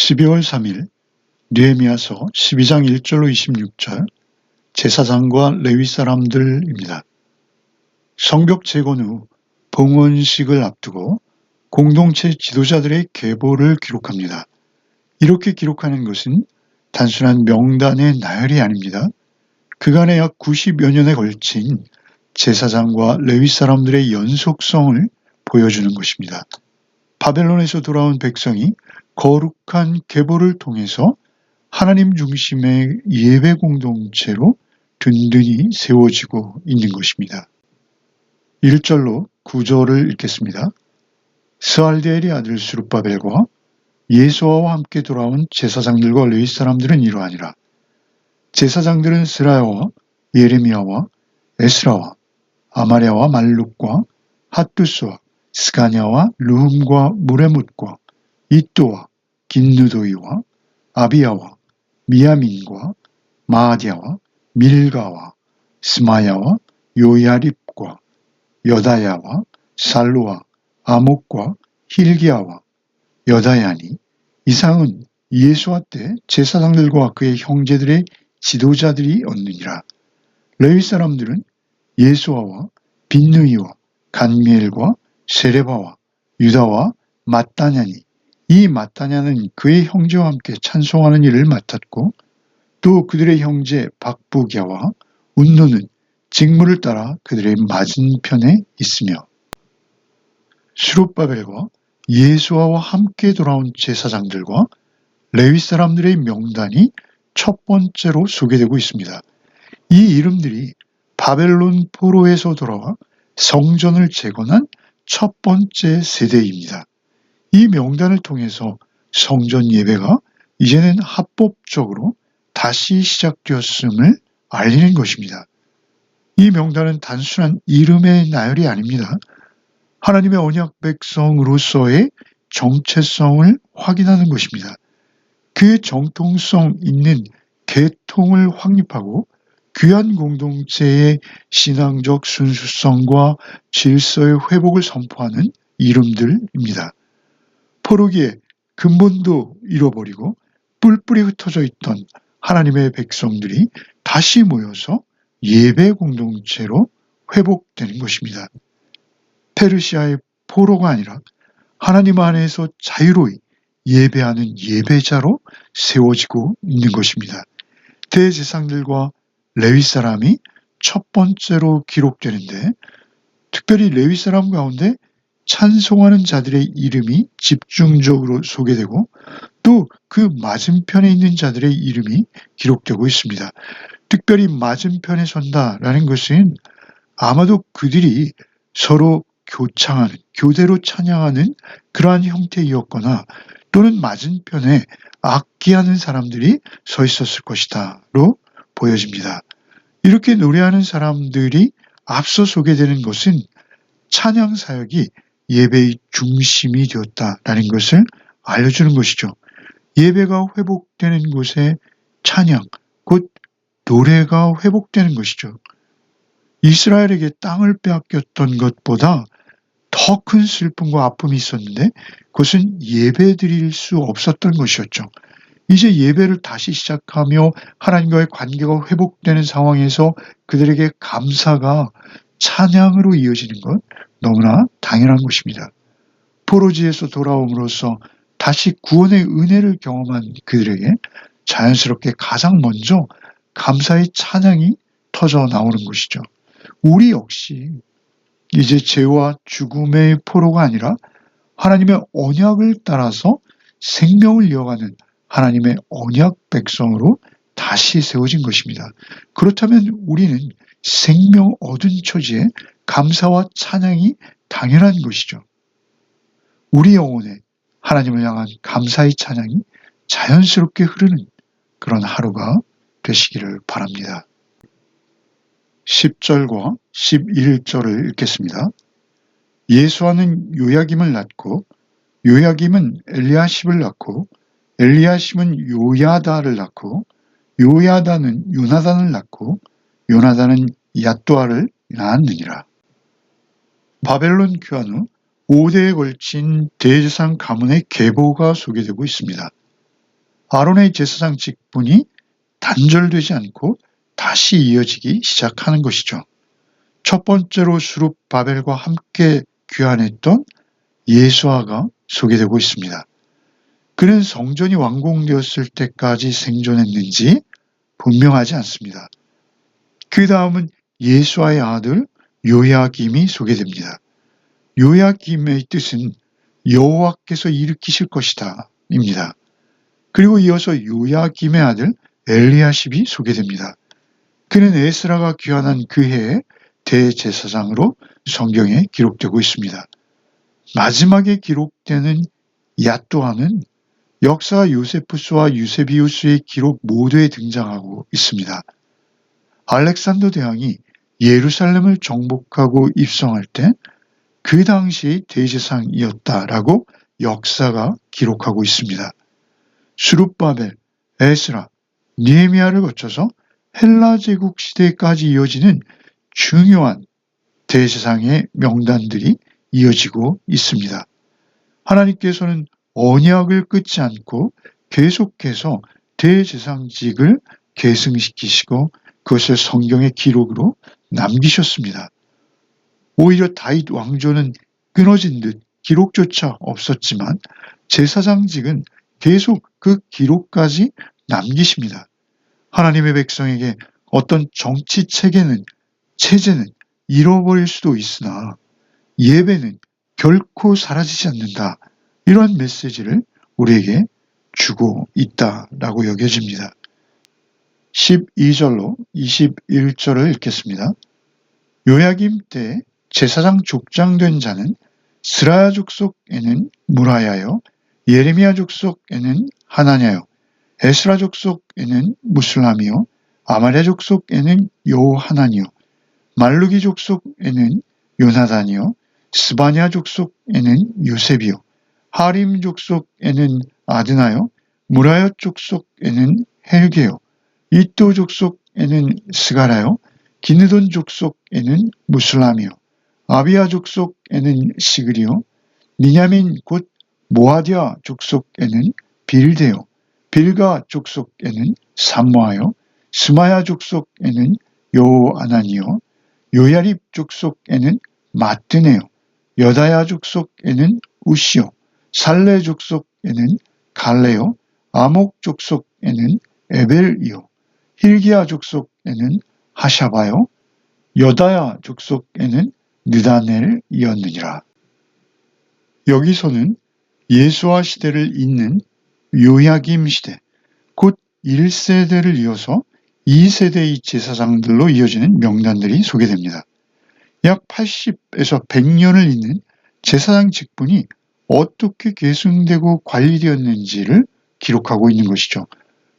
12월 3일 느헤미야서 12장 1절로 26절 제사장과 레위 사람들입니다. 성벽 재건 후 봉헌식을 앞두고 공동체 지도자들의 계보를 기록합니다. 이렇게 기록하는 것은 단순한 명단의 나열이 아닙니다. 그간의 약 90여 년에 걸친 제사장과 레위 사람들의 연속성을 보여주는 것입니다. 바벨론에서 돌아온 백성이 거룩한 계보를 통해서 하나님 중심의 예배 공동체로 든든히 세워지고 있는 것입니다. 1절로 9절을 읽겠습니다. 스알디엘의 아들 스룹바벨과 예수아와 함께 돌아온 제사장들과 레위 사람들은 이러하니라. 제사장들은 스라야와 예레미야와 에스라와 아마랴와 말룩과 핫두스와 스가냐와 르훔과 무레뭇과 이또와 긴느도이와 아비야와 미야민과 마아디야와 밀가와 스마야와 요야립과 여다야와 살루와 아목과 힐기야와 여다야니 이상은 예수와 때 제사장들과 그의 형제들의 지도자들이 얻느니라. 레위 사람들은 예수아와 빈누이와 간미엘과 세레바와 유다와 마따냐니 이 마따냐는 그의 형제와 함께 찬송하는 일을 맡았고 또 그들의 형제 박부기야와 운노는 직무를 따라 그들의 맞은편에 있으며 스룹바벨과 예수아와 함께 돌아온 제사장들과 레위 사람들의 명단이 첫 번째로 소개되고 있습니다. 이 이름들이 바벨론 포로에서 돌아와 성전을 재건한 첫 번째 세대입니다. 이 명단을 통해서 성전 예배가 이제는 합법적으로 다시 시작되었음을 알리는 것입니다. 이 명단은 단순한 이름의 나열이 아닙니다. 하나님의 언약 백성으로서의 정체성을 확인하는 것입니다. 그 정통성 있는 계통을 확립하고 귀한 공동체의 신앙적 순수성과 질서의 회복을 선포하는 이름들입니다. 포로기에 근본도 잃어버리고 뿔뿔이 흩어져 있던 하나님의 백성들이 다시 모여서 예배 공동체로 회복되는 것입니다. 페르시아의 포로가 아니라 하나님 안에서 자유로이 예배하는 예배자로 세워지고 있는 것입니다. 대제사장들과 레위 사람이 첫 번째로 기록되는데 특별히 레위 사람 가운데 찬송하는 자들의 이름이 집중적으로 소개되고 또 그 맞은편에 있는 자들의 이름이 기록되고 있습니다. 특별히 맞은편에 선다라는 것은 아마도 그들이 서로 교대로 찬양하는 그러한 형태이었거나 또는 맞은편에 악기하는 사람들이 서 있었을 것이다로 보여집니다. 이렇게 노래하는 사람들이 앞서 소개되는 것은 찬양 사역이 예배의 중심이 되었다라는 것을 알려주는 것이죠. 예배가 회복되는 곳에 찬양, 곧 노래가 회복되는 것이죠. 이스라엘에게 땅을 빼앗겼던 것보다 더 큰 슬픔과 아픔이 있었는데 그것은 예배 드릴 수 없었던 것이었죠. 이제 예배를 다시 시작하며 하나님과의 관계가 회복되는 상황에서 그들에게 감사가 찬양으로 이어지는 것 너무나 당연한 것입니다. 포로지에서 돌아옴으로써 다시 구원의 은혜를 경험한 그들에게 자연스럽게 가장 먼저 감사의 찬양이 터져 나오는 것이죠. 우리 역시 이제 죄와 죽음의 포로가 아니라 하나님의 언약을 따라서 생명을 이어가는 하나님의 언약 백성으로 다시 세워진 것입니다. 그렇다면 우리는 생명 얻은 처지에 감사와 찬양이 당연한 것이죠. 우리 영혼에 하나님을 향한 감사의 찬양이 자연스럽게 흐르는 그런 하루가 되시기를 바랍니다. 10절과 11절을 읽겠습니다. 예수아는 요야김을 낳고 요야김은 엘리야십을 낳고 엘리야십은 요야다를 낳고 요야다는 요나단을 낳고 요나단은 얏도아를 낳았느니라. 바벨론 귀환 후 5대에 걸친 대제사장 가문의 계보가 소개되고 있습니다. 아론의 제사장 직분이 단절되지 않고 다시 이어지기 시작하는 것이죠. 첫 번째로 수룹바벨과 함께 귀환했던 예수아가 소개되고 있습니다. 그는 성전이 완공되었을 때까지 생존했는지 분명하지 않습니다. 그 다음은 예수아의 아들 요야김이 소개됩니다. 요야김의 뜻은 여호와께서 일으키실 것이다 입니다. 그리고 이어서 요야김의 아들 엘리야십이 소개됩니다. 그는 에스라가 귀환한 그 해에 대제사장으로 성경에 기록되고 있습니다. 마지막에 기록되는 야또아는 역사 요세푸스와 유세비우스의 기록 모두에 등장하고 있습니다. 알렉산더 대왕이 예루살렘을 정복하고 입성할 때 그 당시의 대제사장이었다라고 역사가 기록하고 있습니다. 수룹바벨, 에스라, 느헤미야를 거쳐서 헬라 제국 시대까지 이어지는 중요한 대제사장의 명단들이 이어지고 있습니다. 하나님께서는 언약을 끊지 않고 계속해서 대제사장직을 계승시키시고 그것을 성경의 기록으로 남기셨습니다. 오히려 다윗 왕조는 끊어진 듯 기록조차 없었지만 제사장직은 계속 그 기록까지 남기십니다. 하나님의 백성에게 어떤 정치 체제는 잃어버릴 수도 있으나 예배는 결코 사라지지 않는다. 이런 메시지를 우리에게 주고 있다라고 여겨집니다. 12절로 21절을 읽겠습니다. 요야김 때 제사장 족장된 자는 스라야 족속에는 무라야요, 예레미야 족속에는 하나냐요, 에스라 족속에는 무슬람이요, 아마랴 족속에는 요하나니요, 말루기 족속에는 요나단이요, 스바냐 족속에는 요셉이요, 하림 족속에는 아드나요, 무라야 족속에는 헬게요, 이또 족속에는 스가라요, 기느돈 족속에는 무슬람이요, 아비야 족속에는 시그리요, 미냐민 곧 모아디아 족속에는 빌데요, 빌가 족속에는 삼모아요, 스마야 족속에는 요아나니요, 요야립 족속에는 마뜨네요, 여다야 족속에는 우시요, 살레 족속에는 갈레요, 아목 족속에는 에벨이요, 힐기야 족속에는 하샤바요, 여다야 족속에는 느다넬이었느니라. 여기서는 예수아 시대를 잇는 요야김 시대, 곧 1세대를 이어서 2세대의 제사장들로 이어지는 명단들이 소개됩니다. 약 80에서 100년을 잇는 제사장 직분이 어떻게 계승되고 관리되었는지를 기록하고 있는 것이죠.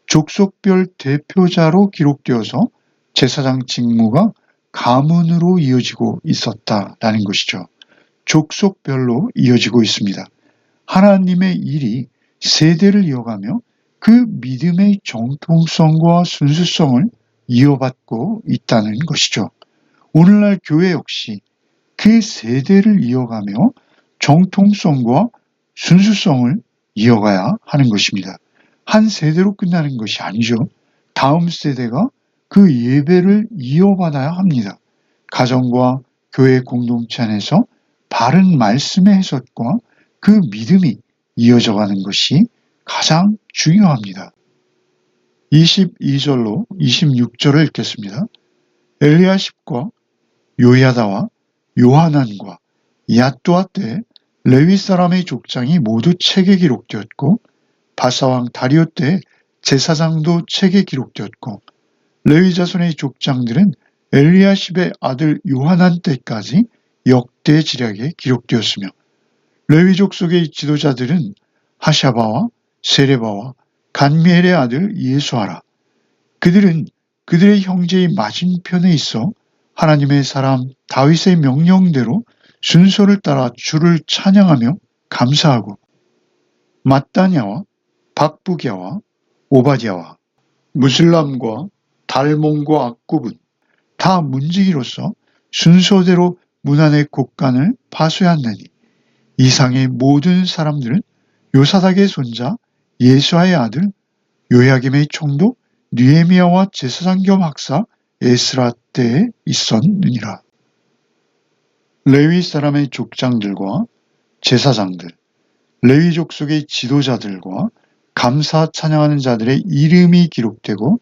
족속별 대표자로 기록되어서 제사장 직무가 가문으로 이어지고 있었다라는 것이죠. 족속별로 이어지고 있습니다. 하나님의 일이 세대를 이어가며 그 믿음의 정통성과 순수성을 이어받고 있다는 것이죠. 오늘날 교회 역시 그 세대를 이어가며 정통성과 순수성을 이어가야 하는 것입니다. 한 세대로 끝나는 것이 아니죠. 다음 세대가 그 예배를 이어받아야 합니다. 가정과 교회 공동체 안에서 바른 말씀의 해석과 그 믿음이 이어져가는 것이 가장 중요합니다. 22절로 26절을 읽겠습니다. 엘리야십과 요야다와 요하난과 야또아 때 레위 사람의 족장이 모두 책에 기록되었고 바사왕 다리오 때 제사장도 책에 기록되었고 레위 자손의 족장들은 엘리야십의 아들 요하난 때까지 역대 지략에 기록되었으며 레위족 속의 지도자들은 하샤바와 세레바와 간미엘의 아들 예수아라. 그들은 그들의 형제의 맞은편에 있어 하나님의 사람 다윗의 명령대로 순서를 따라 주를 찬양하며 감사하고 mat다냐와 박부기야와 오바디야와 무슬람과 달몬과 악굽은 다 문지기로서 순서대로 문안의 곡간을 파쇄하느니 이상의 모든 사람들은 요사닥의 손자 예수아의 아들 요야김의 총독 느헤미야와 제사장 겸 학사 에스라 때에 있었느니라. 레위 사람의 족장들과 제사장들, 레위 족속의 지도자들과 감사 찬양하는 자들의 이름이 기록되고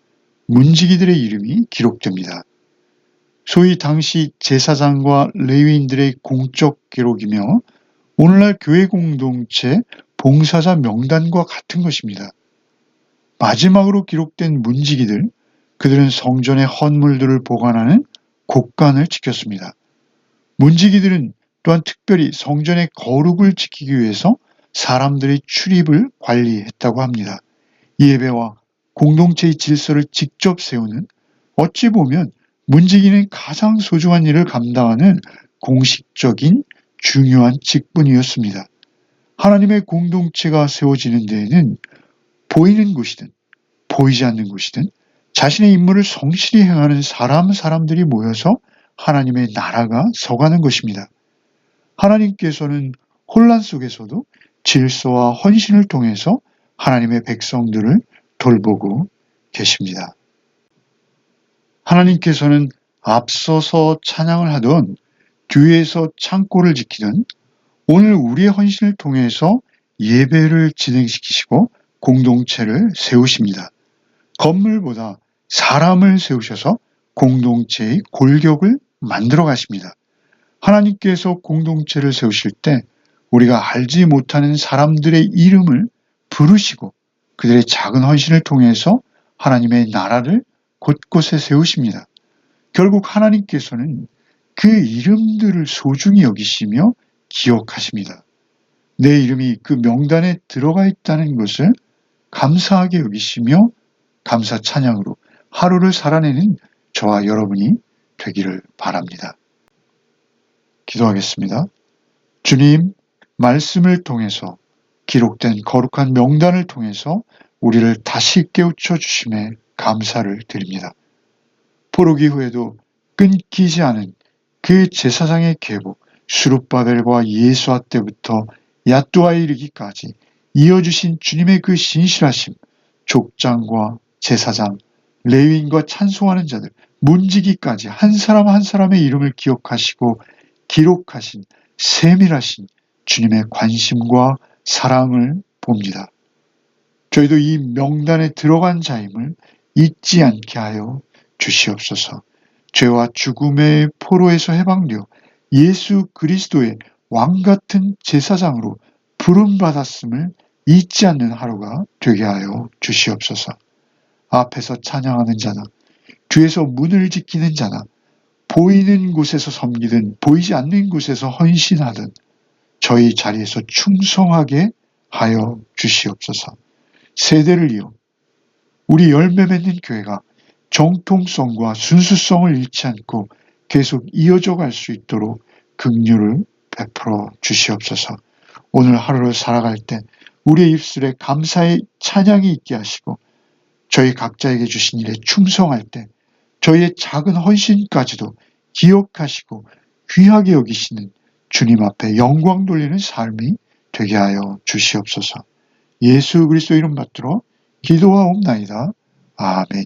문지기들의 이름이 기록됩니다. 소위 당시 제사장과 레위인들의 공적 기록이며 오늘날 교회 공동체 봉사자 명단과 같은 것입니다. 마지막으로 기록된 문지기들, 그들은 성전의 헌물들을 보관하는 곡간을 지켰습니다. 문지기들은 또한 특별히 성전의 거룩을 지키기 위해서 사람들의 출입을 관리했다고 합니다. 예배와 공동체의 질서를 직접 세우는, 어찌 보면 문지기는 가장 소중한 일을 감당하는 공식적인 중요한 직분이었습니다. 하나님의 공동체가 세워지는 데에는 보이는 곳이든 보이지 않는 곳이든 자신의 임무를 성실히 행하는 사람들이 모여서 하나님의 나라가 서가는 것입니다. 하나님께서는 혼란 속에서도 질서와 헌신을 통해서 하나님의 백성들을 돌보고 계십니다. 하나님께서는 앞서서 찬양을 하던 뒤에서 창고를 지키던 오늘 우리의 헌신을 통해서 예배를 진행시키시고 공동체를 세우십니다. 건물보다 사람을 세우셔서 공동체의 골격을 만들어 가십니다. 하나님께서 공동체를 세우실 때 우리가 알지 못하는 사람들의 이름을 부르시고 그들의 작은 헌신을 통해서 하나님의 나라를 곳곳에 세우십니다. 결국 하나님께서는 그 이름들을 소중히 여기시며 기억하십니다. 내 이름이 그 명단에 들어가 있다는 것을 감사하게 여기시며 감사 찬양으로 하루를 살아내는 저와 여러분이 되기를 바랍니다. 기도하겠습니다. 주님, 말씀을 통해서 기록된 거룩한 명단을 통해서 우리를 다시 깨우쳐 주심에 감사를 드립니다. 포로기 후에도 끊기지 않은 그 제사장의 계보, 수룹바벨과 예수아 때부터 야뚜아에 이르기까지 이어주신 주님의 그 신실하심, 족장과 제사장, 레위인과 찬송하는 자들, 문지기까지 한 사람 한 사람의 이름을 기억하시고 기록하신 세밀하신 주님의 관심과 사랑을 봅니다. 저희도 이 명단에 들어간 자임을 잊지 않게 하여 주시옵소서. 죄와 죽음의 포로에서 해방되어 예수 그리스도의 왕같은 제사장으로 부름받았음을 잊지 않는 하루가 되게 하여 주시옵소서. 앞에서 찬양하는 자나 뒤에서 문을 지키는 자나 보이는 곳에서 섬기든 보이지 않는 곳에서 헌신하든 저희 자리에서 충성하게 하여 주시옵소서. 세대를 이어 우리 열매 맺는 교회가 정통성과 순수성을 잃지 않고 계속 이어져 갈 수 있도록 긍휼을 베풀어 주시옵소서. 오늘 하루를 살아갈 때 우리의 입술에 감사의 찬양이 있게 하시고 저희 각자에게 주신 일에 충성할 때 저희의 작은 헌신까지도 기억하시고 귀하게 여기시는 주님 앞에 영광 돌리는 삶이 되게 하여 주시옵소서. 예수 그리스도 이름 받들어 기도하옵나이다. 아멘.